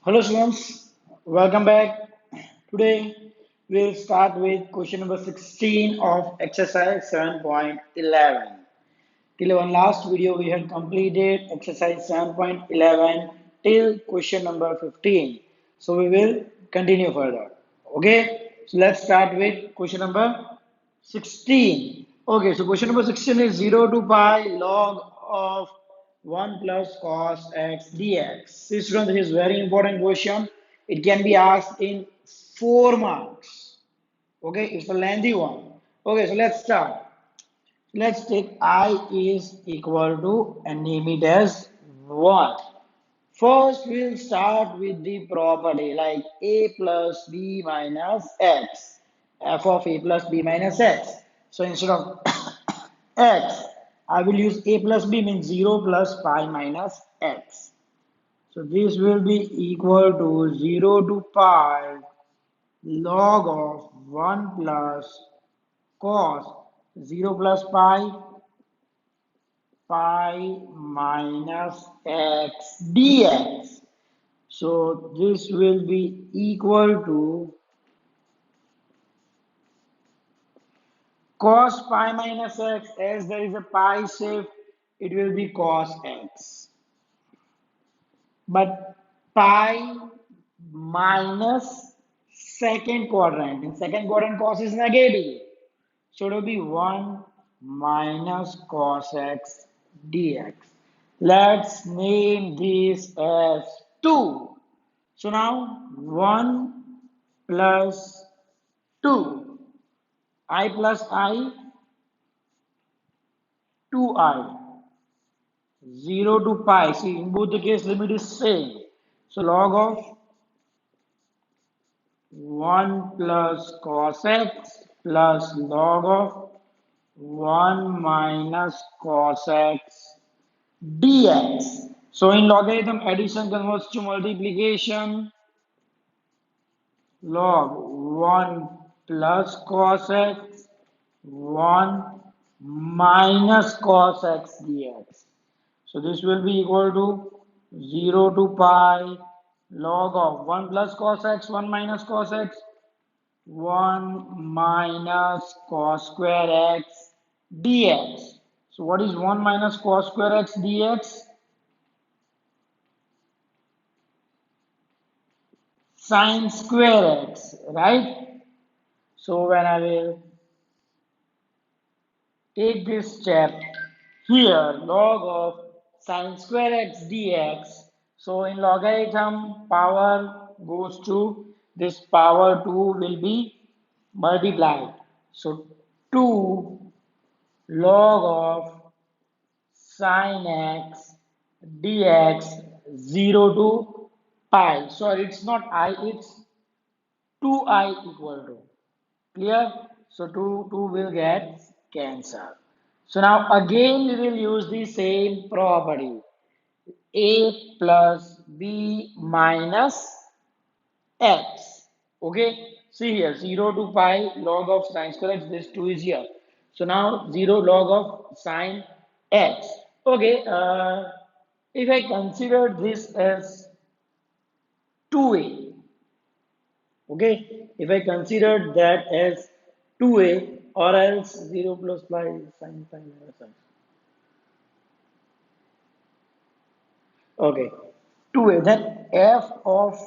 Hello students, welcome back. Today we'll start with question number 16 of exercise 7.11. Till our last video we had completed exercise 7.11 till question number 15. So we will continue further. Okay, so let's start with question number 16. Okay, so question number 16 is 0 to pi log of 1 plus cos x dx. This student is very important question. It can be asked in 4 marks. Okay, it's a lengthy one. Okay, so let's start. Let's take I is equal to and name it as 1. First, we'll start with the property like a plus b minus x, f of a plus b minus x. So instead of x, I will use a plus b means 0 plus pi minus x. So this will be equal to 0 to pi log of 1 plus cos 0 plus pi minus x dx. So this will be equal to cos pi minus x. As there is a pi shift, it will be cos x. But pi minus second quadrant. In second quadrant, cos is negative. So it will be 1 minus cos x dx. Let's name this as 2. So now 1 plus 2. I plus I, 2I. 0 to pi. See, in both the case, limit is same. So log of 1 plus cos x plus log of 1 minus cos x dx. So in logarithm, addition converts to multiplication. Log 1 plus cos x 1 minus cos x dx. So this will be equal to 0 to pi log of 1 plus cos x 1 minus cos x 1 minus cos square x dx. So what is 1 minus cos square x dx? Sine square x, right? So when I will take this step here, log of sine square x dx. So in logarithm, power goes to this power 2 will be multiplied. So 2 log of sine x dx 0 to pi. Sorry, it's not I, it's 2I equal to. Clear? So 2 will get cancelled. So now again we will use the same property. A plus B minus X. Okay? See here 0 to pi log of sine square x. This 2 is here. So now 0 log of sine x. Okay. If I consider this as 2A. Okay, if I consider that as 2A or else 0 plus pi sine pi minus x. Okay, 2A, then f of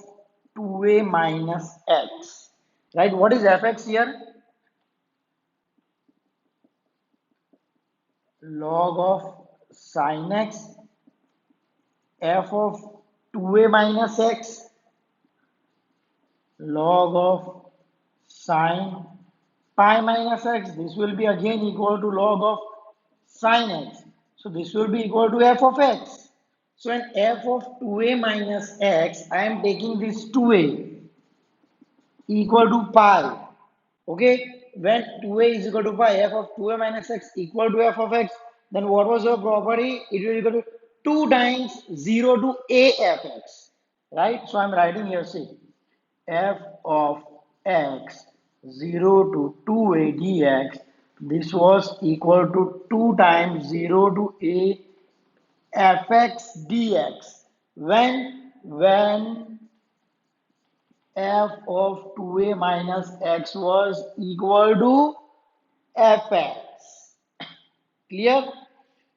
2A minus x. Right, what is fx here? Log of sine x, f of 2A minus x, log of sine pi minus x. This will be again equal to log of sine x. So this will be equal to f of x. So in f of 2a minus x, I am taking this 2a equal to pi. Okay, when 2a is equal to pi, f of 2a minus x equal to f of x, then what was your property? It will equal to 2 times 0 to a f x. Right? So I'm writing here, see, f of x 0 to 2a dx, this was equal to 2 times 0 to a fx dx when f of 2a minus x was equal to fx. Clear?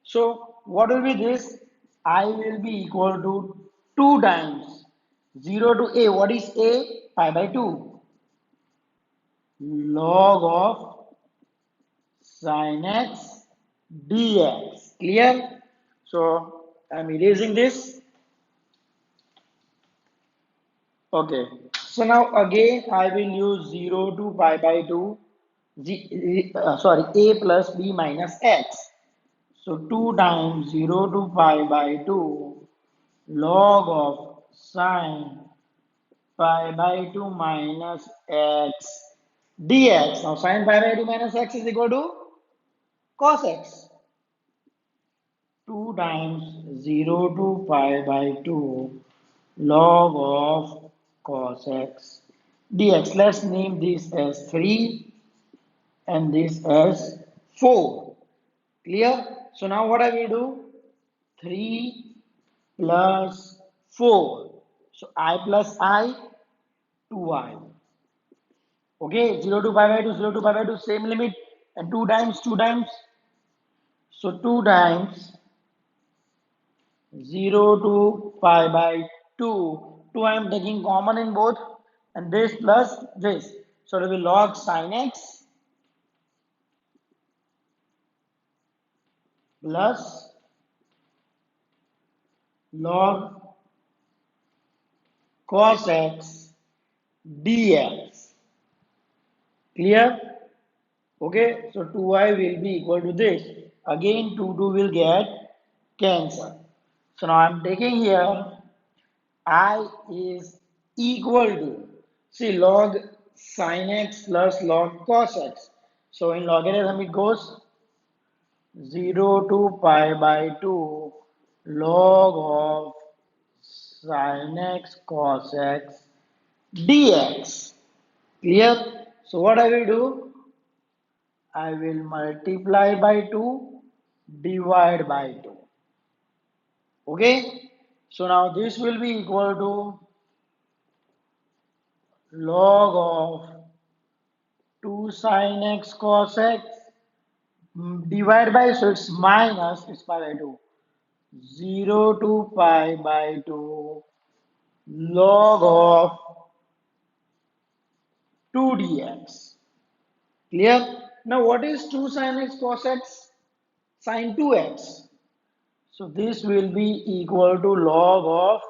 So what will be this? I will be equal to 2 times 0 to a. What is a? Pi by 2. Log of sin x dx. Clear? So I'm erasing this. Okay. So now again I will use 0 to pi by 2. Sorry, a plus b minus x. So 2 times 0 to pi by 2 log of sine pi by 2 minus x dx. Now sine pi by 2 minus x is equal to cos x. 2 times 0 to pi by 2 log of cos x dx. Let's name this as 3 and this as 4. Clear? So now what I will do? 3 plus 4. So I plus I, 2I. Okay, 0 to pi by 2, 0 to pi by 2, same limit. And 2 times, 2 times. So 2 times 0 to pi by 2. 2 I am taking common in both. And this plus this. So it will be log sin x plus log cos x dx. Clear? Okay, so 2i will be equal to this. Again, 2 will get cancelled. So now I'm taking here I is equal to, see, log sin x plus log cos x. So in logarithm it goes 0 to pi by 2 log of sin x cos x dx. Clear? So what I will do? I will multiply by 2, divide by 2. Okay? So now this will be equal to log of 2 sin x cos x divide by, so it's minus, it's pi by 2. 0 to pi by 2 log of 2 dx. Clear? Now what is 2 sin x cos x? Sin 2x. So this will be equal to log of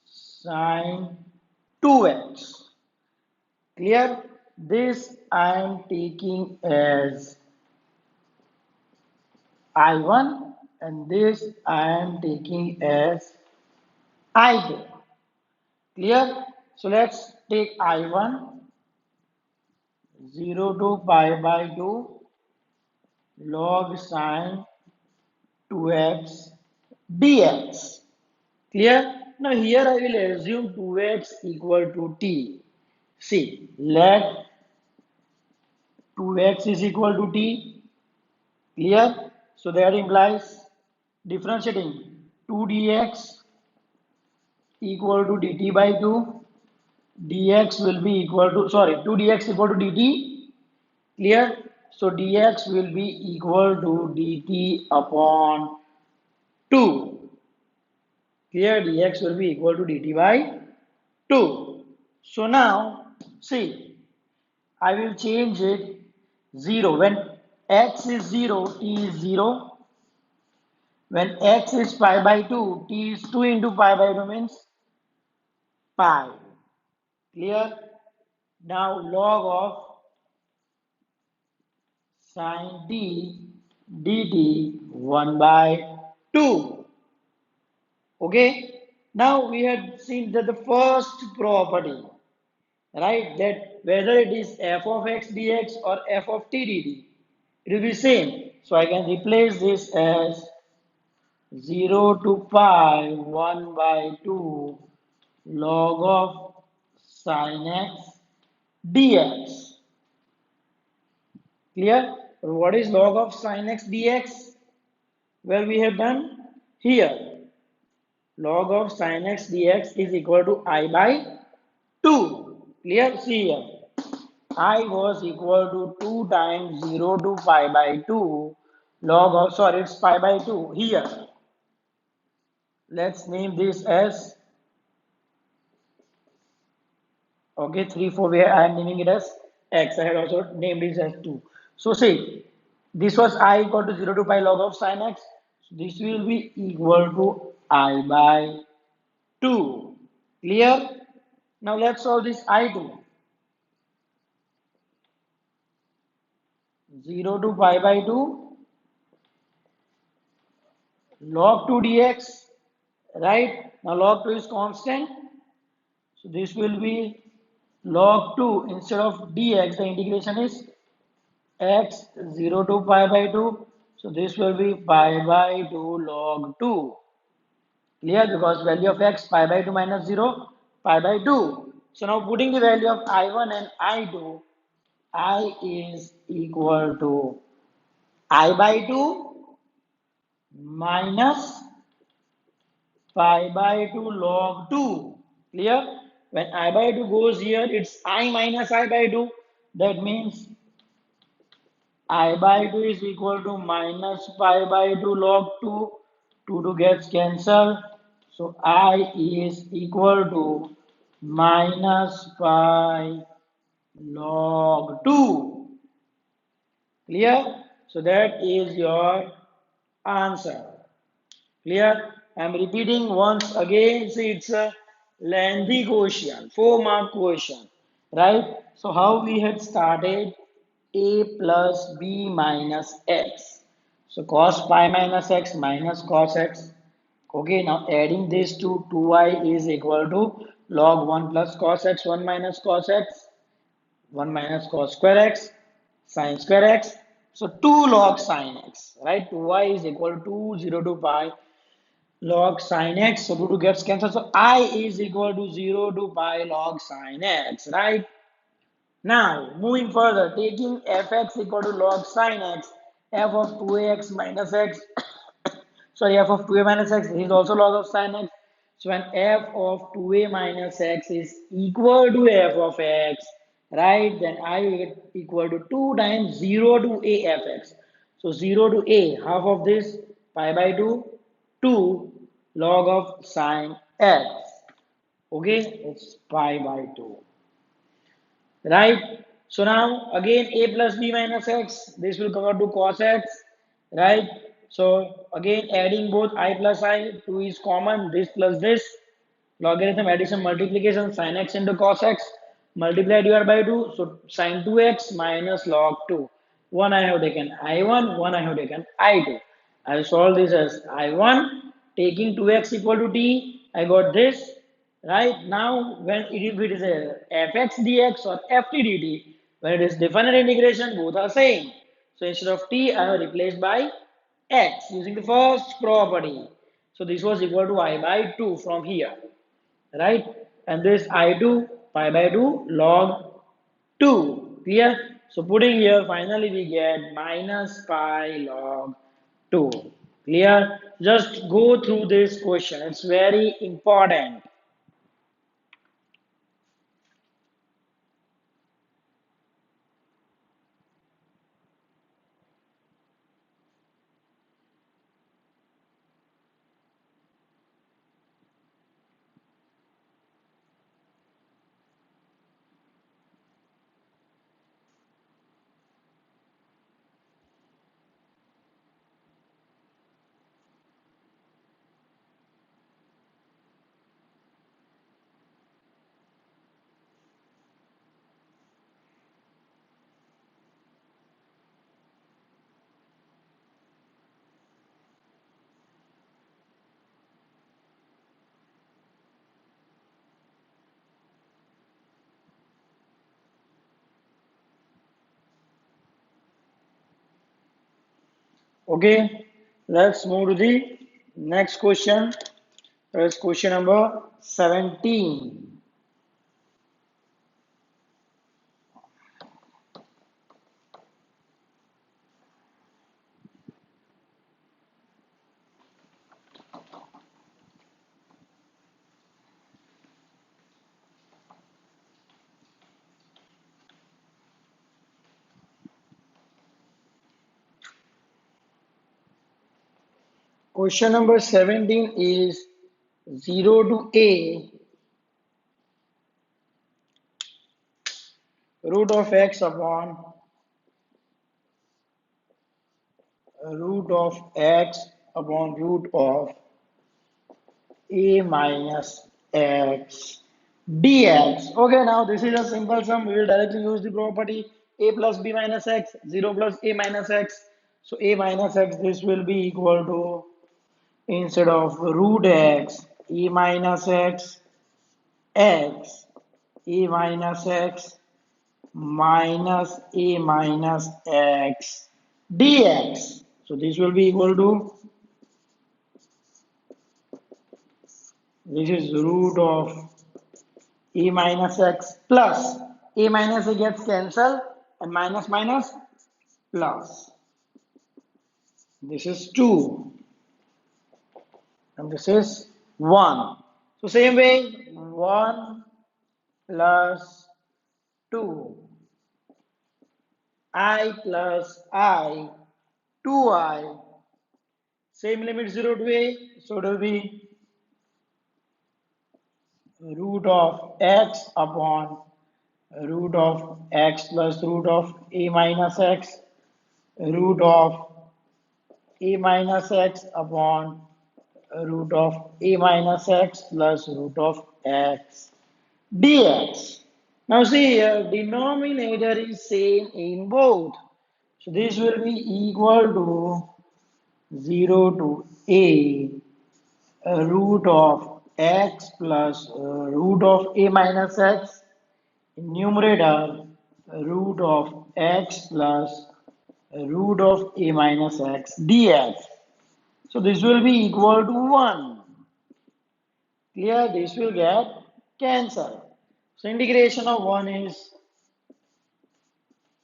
sin 2x. Clear? This I am taking as I1 and this I am taking as I2. Clear? So let's take I1 0 to pi by 2 log sin 2x dx. Clear? Now here I will assume 2x equal to t. See, let 2x is equal to t. Clear? So that implies differentiating 2 dx equal to dt by 2. Dx will be equal to, sorry, 2 dx equal to dt. Clear? So dx will be equal to dt upon 2. Here dx will be equal to dt by 2. So now, see, I will change it 0. When x is 0, t is 0. When x is pi by 2, t is 2 into pi by 2 means pi. Clear? Now log of sin t dt 1 by 2. Okay? Now we had seen that the first property, right, that whether it is f of x dx or f of t dt, it will be same. So I can replace this as 0 to pi 1 by 2 log of sin x dx. Clear? What is log of sin x dx? Well, we have done here. Log of sin x dx is equal to I by 2. Clear? See here. I was equal to 2 times 0 to pi by 2 log of, sorry, it's pi by 2. Here, let's name this as, okay, 3, 4, where I am naming it as x. I had also named this as 2. So see, this was I equal to 0 to pi log of sin x. So this will be equal to I by 2. Clear? Now let's solve this I2. 0 to pi by 2 log 2 dx, right? Now log 2 is constant, so this will be log 2 instead of dx, the integration is x 0 to pi by 2, so this will be pi by 2 log 2. Clear? Because value of x pi by 2 minus 0, pi by 2. So now putting the value of I1 and I2, I is equal to I by 2 minus pi by 2 log 2. Clear? When I by 2 goes here, it's I minus I by 2. That means I by 2 is equal to minus pi by 2 log 2. 2 gets cancelled. So I is equal to minus pi log 2. Clear? So that is your answer. Clear? I'm repeating once again. See, it's a lengthy question, 4 mark question, right? So, how we had started a plus b minus x. So, cos pi minus x minus cos x. Okay, now adding this to 2y is equal to log 1 plus cos x, 1 minus cos x, 1 minus cos square x, sine square x. So 2 log sine x, right? 2y is equal to 0 to pi log sine x. So 2 gets cancelled. So I is equal to 0 to pi log sine x, right? Now, moving further, taking fx equal to log sine x, f of 2ax minus x, sorry, f of 2a minus x is also log of sine x. So when f of 2a minus x is equal to f of x, right, then I will get equal to 2 times 0 to a fx. So 0 to a, half of this, pi by 2, 2 log of sine x. Okay, it's pi by 2. Right? So now again a plus b minus x, this will come out to cos x, right? So again adding both I plus I, 2 is common, this plus this, logarithm addition multiplication, sin x into cos x, multiply divided by 2, so sin 2x minus log 2. One I have taken I1, one I have taken I2. I'll solve this as I1, taking 2x equal to t, I got this. Right now, when it is a fx dx or ft dt, when it is definite integration, both are same. So instead of t, I have replaced by x using the first property. So this was equal to I by 2 from here, right? And this I2 pi by 2 log 2. Clear? So putting here, finally we get minus pi log 2. Clear? Just go through this question. It's very important. Okay, let's move to the next question. That's question number 17. Question number 17 is 0 to a root of x upon root of x upon root of a minus x dx. Okay, now this is a simple sum. We will directly use the property a plus b minus x, 0 plus a minus x. So a minus x, this will be equal to, instead of root x, e minus x, x, e minus x minus a minus x dx. So this will be equal to, this is root of e minus x plus a minus a gets cancelled and minus minus plus. This is 2 and this is 1. So same way 1 plus 2 I plus I 2I, same limit 0 to a, so it will be root of x upon root of x plus root of a minus x root of a minus x upon root of a minus x plus root of x dx. Now see here, denominator is same in both. So this will be equal to 0 to a root of x plus root of a minus x, numerator root of x plus root of a minus x dx. So this will be equal to 1. Here this will get cancelled. So integration of 1 is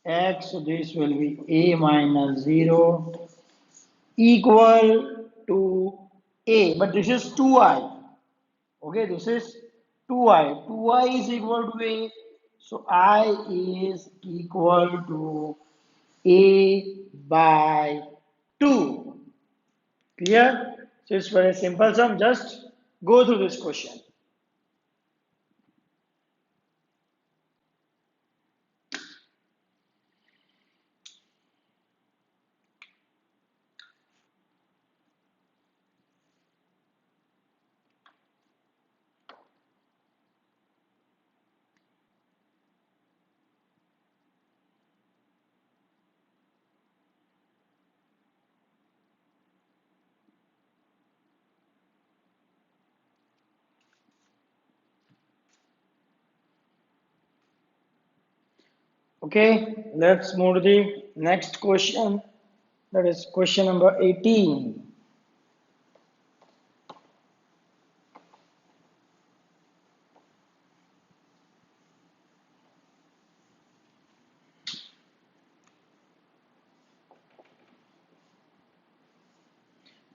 x, so this will be a minus 0 equal to a, but this is 2i. Okay, this is 2i. 2i is equal to a, so I is equal to a by 2. Clear? So it's very simple sum. Just go through this question. Okay, let's move to the next question. That is question number 18.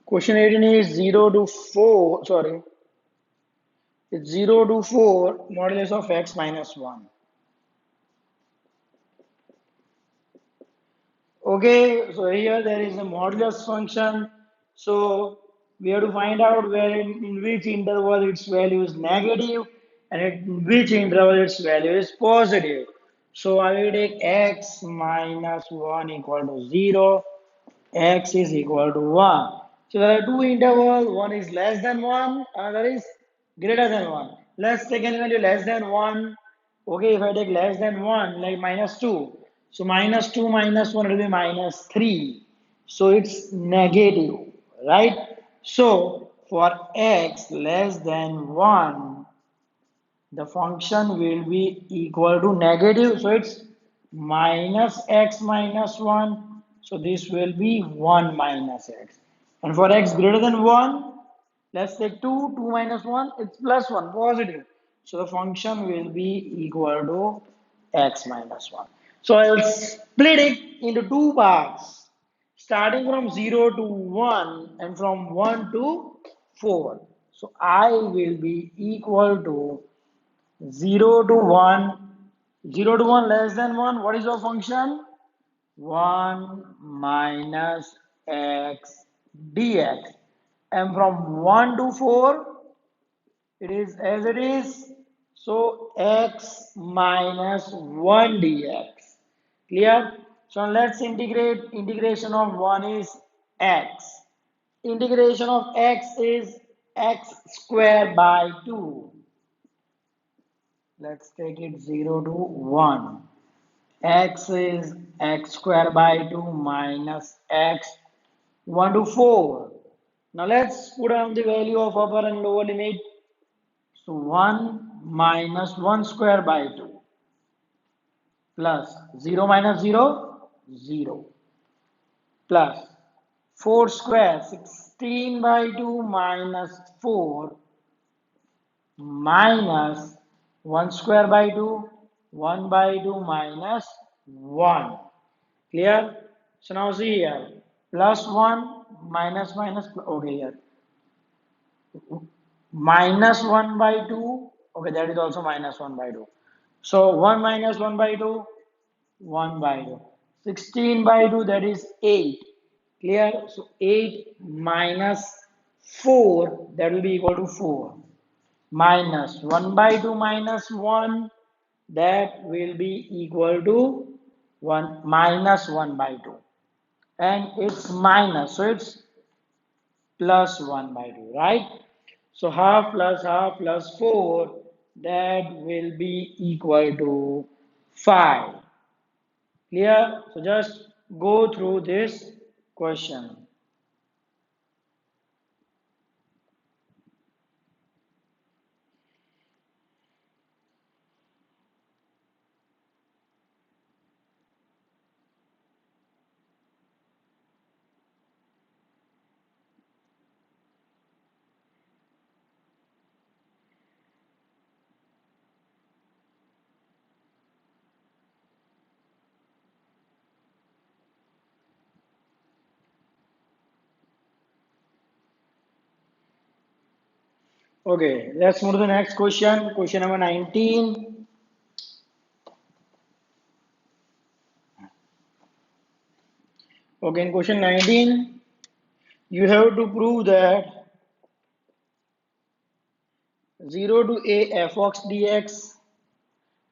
Question 18 is 0 to 4, sorry, it's 0 to 4 modulus of x minus 1. Okay, so here there is a modulus function. So we have to find out where in which interval its value is negative and in which interval its value is positive. So I will take x minus 1 equal to 0, x is equal to 1. So there are two intervals, one is less than 1, another is greater than 1. Let's take any value less than 1. Okay, if I take less than 1, like minus 2. So minus 2 minus 1 will be minus 3. So it's negative, right? So for x less than 1, the function will be equal to negative, so it's minus x minus 1, so this will be 1 minus x. And for x greater than 1, let's take 2, 2 minus 1, it's plus 1, positive. So the function will be equal to x minus 1. So I'll split it into two parts, starting from 0 to 1 and from 1 to 4. So I will be equal to 0 to 1, 0 to 1 less than 1, what is your function? 1 minus x dx. and from 1 to 4 it is as it is. So x minus 1 dx. Clear? So let's integrate. Integration of 1 is x. Integration of x is x square by 2. Let's take it 0 to 1. X is x square by 2 minus x 1 to 4. Now let's put on the value of upper and lower limit. So 1 minus 1 square by 2 plus 0 minus 0, 0 plus 4 square 16 by 2 minus 4 minus 1 square by 2 1 by 2 minus 1. Clear? So now see here plus 1 minus minus okay here minus 1 by 2 okay that is also minus 1 by 2. So 1 minus 1 by 2 1 by 2 16 by 2 that is 8. Clear? So 8 minus 4 that will be equal to 4 minus 1 by 2 minus 1 that will be equal to 1 minus 1 by 2 and it's minus so it's plus 1 by 2, right? So half plus 4 that will be equal to 5. Clear? So just go through this question. Okay, let's move to the next question. Question number 19. Okay, in question 19, you have to prove that 0 to a f of dx,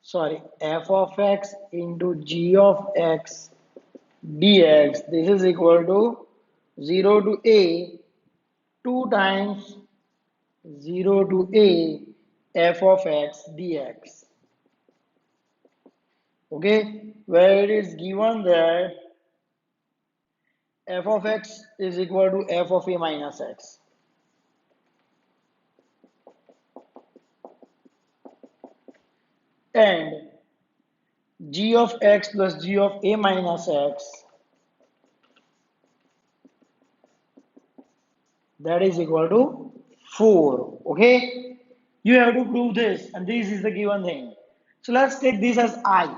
sorry, f of x into g of x dx, this is equal to 0 to a 2 times 0 to a f of x dx. Okay, where it is given that f of x is equal to f of a minus x. And g of x plus g of a minus x that is equal to 4. Okay, you have to prove this and this is the given thing. So let's take this as I.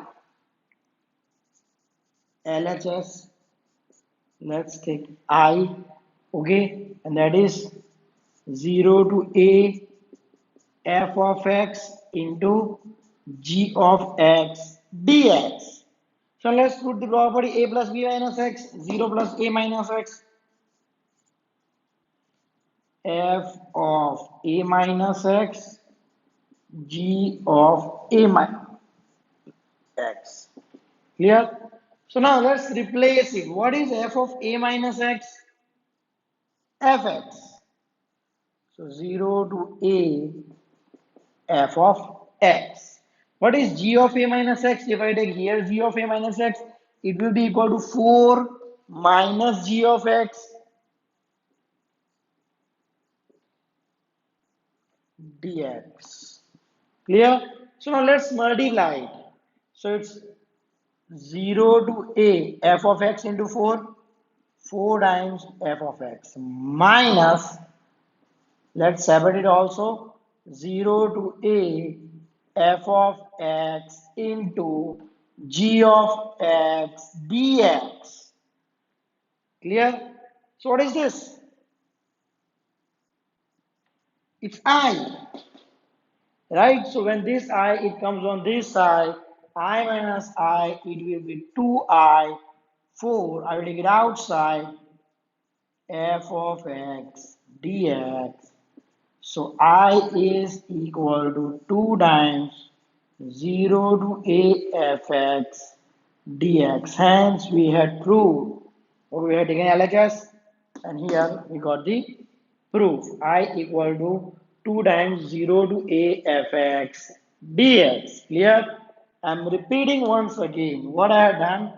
LHS, let's take I, okay, and that is 0 to a f of x into g of x dx. So let's put the property a plus b minus x, 0 plus a minus x, f of a minus x, g of a minus x. Clear? So now let's replace it. What is f of a minus x? Fx. So 0 to a f of x. What is g of a minus x? If I take here g of a minus x, it will be equal to 4 minus g of x dx. Clear? So now let's multiply it. So it's 0 to a f of x into 4, 4 times f of x minus, let's separate it also, 0 to a f of x into g of x dx. Clear? So what is this? It's I, right? So when this I, it comes on this side, I minus I, it will be 2I, 4, I will take it outside, f of x dx. So I is equal to 2 times 0 to a fx dx. Hence we had proved, or we had taken LHS, and here we got the proof. I equal to 2 times 0 to a fx dx. Clear? I'm repeating once again what I have done.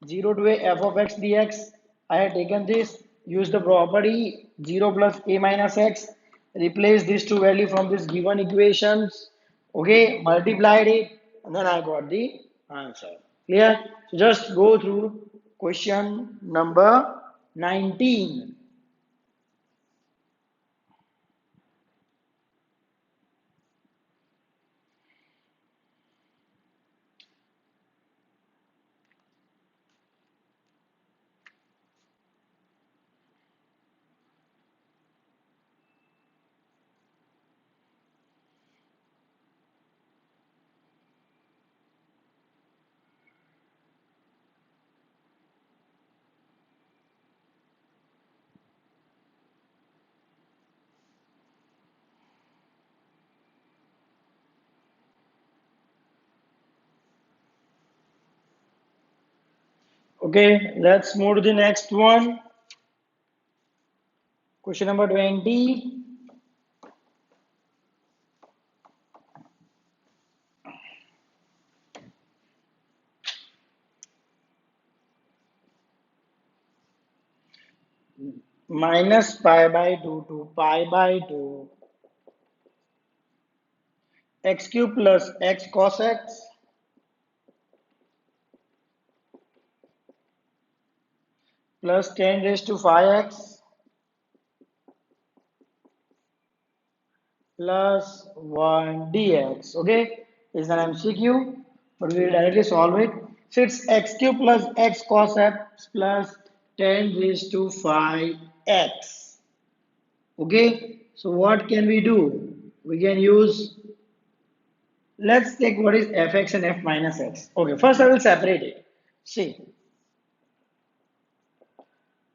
0 to a f of x dx. I have taken this, use the property 0 plus a minus x, replace these two values from this given equations, okay, multiplied it, and then I got the answer. Clear? So just go through question number 19. Okay, let's move to the next one. Question number 20. Minus pi by 2 to pi by 2 x cube plus x cos x plus 10 raised to 5x plus 1 dx. Okay, it's an MCQ, but we will directly solve it. So it's x cube plus x cos x plus 10 raised to 5x. Okay, so what can we do? We can use, let's take what is fx and f minus x. Okay, first I will separate it. See,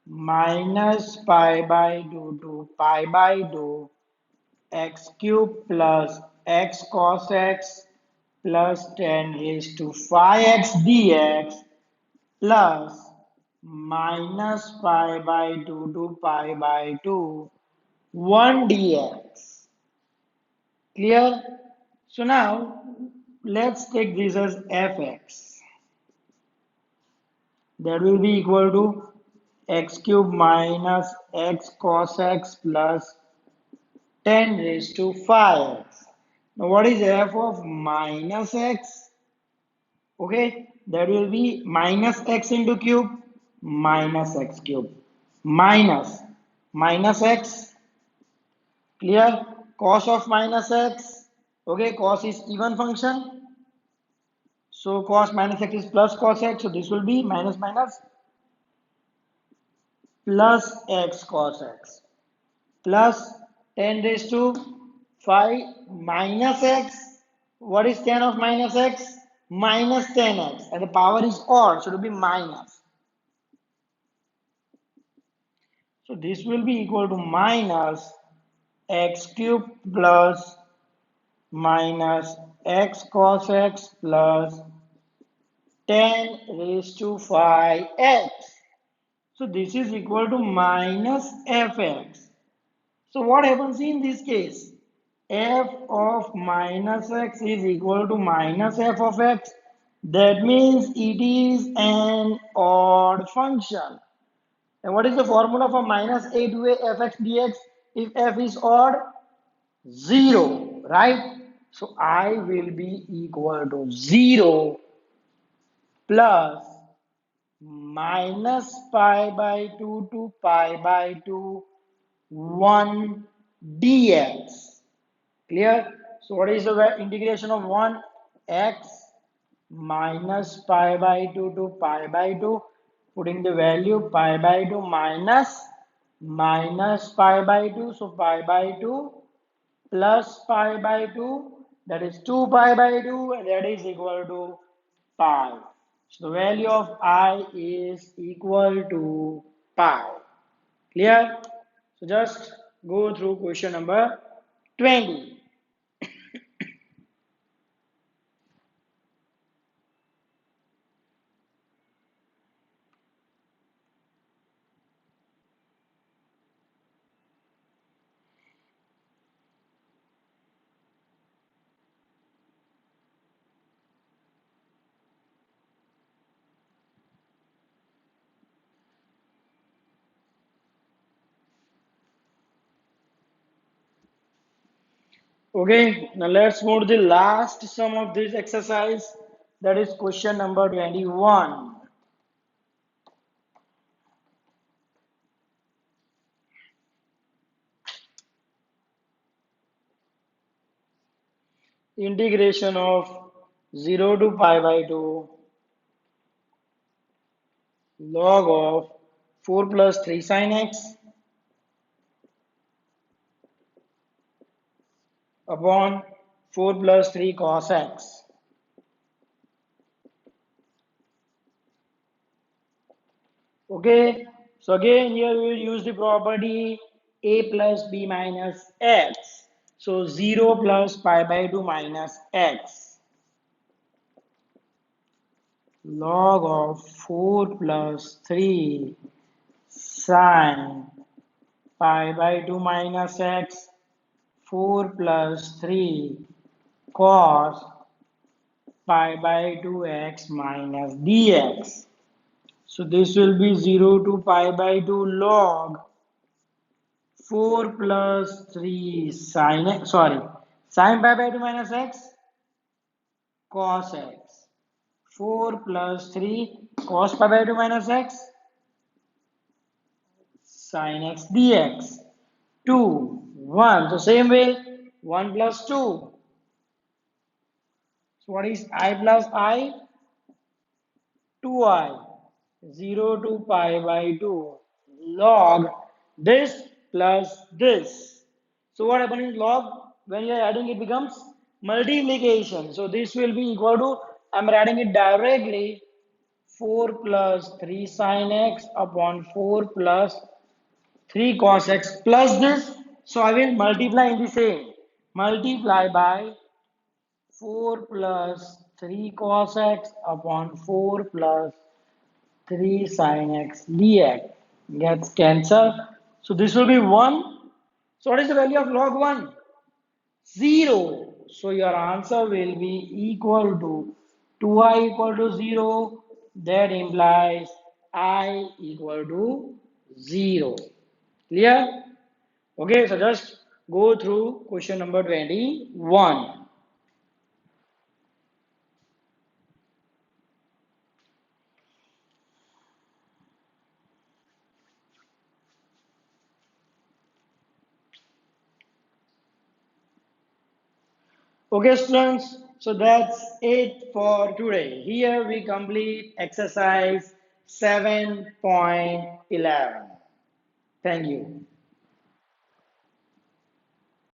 minus pi by 2 to pi by 2 x cube plus x cos x plus 10 raised to 5x dx plus minus pi by 2 to pi by 2 1 dx. Clear? So now let's take this as fx. That will be equal to x cube minus x cos x plus 10 raised to 5x. Now what is f of minus x? Okay, that will be minus x into cube minus x cube minus minus x. Clear? Cos of minus x. Okay, cos is even function. So cos minus x is plus cos x. So this will be minus minus plus x cos x plus 10 raised to 5 minus x. What is 10 of minus x? Minus 10x. And the power is odd, so it will be minus. So this will be equal to minus x cube plus minus x cos x plus 10 raised to 5x. So this is equal to minus fx. So what happens in this case? F of minus x is equal to minus f of x. That means it is an odd function. And what is the formula for minus a to a fx dx? If f is odd, 0, right? So I will be equal to 0 plus minus pi by 2 to pi by 2 1 dx. Clear? So what is the integration of 1? X minus pi by 2 to pi by 2, putting the value pi by 2 minus minus pi by 2, so pi by 2 plus pi by 2, that is 2 pi by 2, and that is equal to pi. So the value of I is equal to pi. Clear? So just go through question number 20. Okay, now let's move to the last sum of this exercise. That is question number 21. Integration of 0 to pi by 2 log of 4 plus 3 sin x upon 4 plus 3 cos x. Okay, so again here we will use the property a plus b minus x. So 0 plus pi by 2 minus x log of 4 plus 3 sine pi by 2 minus x 4 plus 3 cos pi by 2x minus dx. So this will be 0 to pi by 2 log 4 plus 3 sin x, sorry, sin pi by 2 minus x cos x. 4 plus 3 cos pi by 2 minus x sin x dx. 2, 1. So same way, 1 plus 2. So what is I plus I? 2i. 0 to pi by 2 log this plus this. So what happens in log? When you are adding, it becomes multiplication. So this will be equal to, I'm writing it directly, 4 plus 3 sin x upon 4 plus 3 cos x plus this. So I will multiply in the same. Multiply by 4 plus 3 cos x upon 4 plus 3 sin x dx gets cancelled. So this will be 1. So what is the value of log 1? 0. So your answer will be equal to 2i equal to 0. That implies I equal to 0. Clear? Okay, so just go through question number 21. Okay, students, so that's it for today. Here we complete exercise 7.11. Thank you.